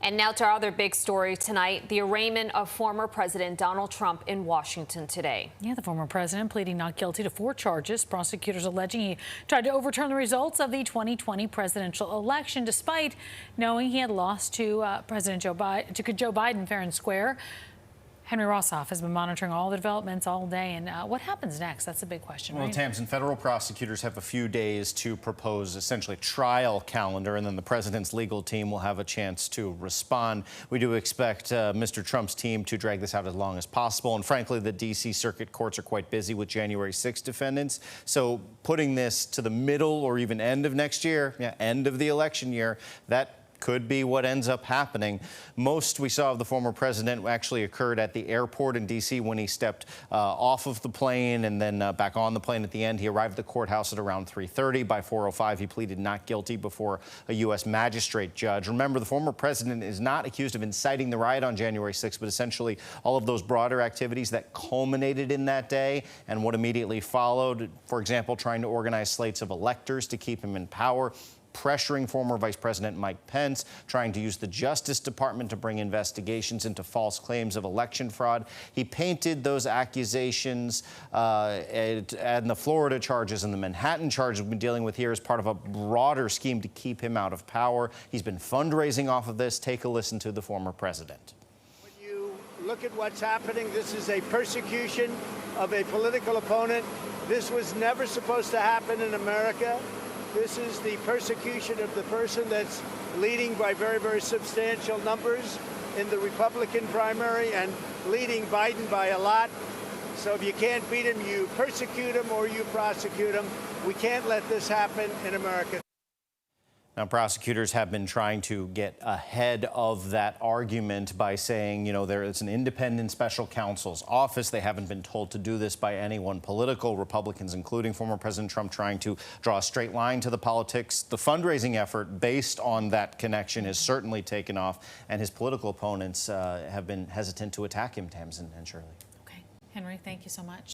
And now to our other big story tonight, the arraignment of former President Donald Trump in Washington today. Yeah, the former president pleading not guilty to 4 charges. Prosecutors alleging he tried to overturn the results of the 2020 presidential election, despite knowing he had lost to Joe Biden fair and square. Henry Rossoff has been monitoring all the developments all day. And what happens next? That's a big question, well, right? Tamsin, federal prosecutors have a few days to propose essentially trial calendar, and then the president's legal team will have a chance to respond. We do expect Mr. Trump's team to drag this out as long as possible. And frankly, the D.C. Circuit courts are quite busy with January 6 defendants. So putting this to the middle or even end of next year, end of the election year, that could be what ends up happening. Most we saw of the former president actually occurred at the airport in D.C. when he stepped off of the plane and then back on the plane at the end. He arrived at the courthouse at around 3:30. By 4:05, he pleaded not guilty before a U.S. magistrate judge. Remember, the former president is not accused of inciting the riot on January 6th, but essentially all of those broader activities that culminated in that day and what immediately followed. For example, trying to organize slates of electors to keep him in power, pressuring former Vice President Mike Pence, trying to use the Justice Department to bring investigations into false claims of election fraud. He painted those accusations and the Florida charges and the Manhattan charges we've been dealing with here as part of a broader scheme to keep him out of power. He's been fundraising off of this. Take a listen to the former president. When you look at what's happening, this is a persecution of a political opponent. This was never supposed to happen in America. This is the persecution of the person that's leading by very, very substantial numbers in the Republican primary and leading Biden by a lot. So if you can't beat him, you persecute him or you prosecute him. We can't let this happen in America. Now, prosecutors have been trying to get ahead of that argument by saying, there is an independent special counsel's office. They haven't been told to do this by anyone political. Republicans, including former President Trump, trying to draw a straight line to the politics. The fundraising effort based on that connection has certainly taken off, and his political opponents have been hesitant to attack him, Tamsin and Shirley. Okay, Henry, thank you so much.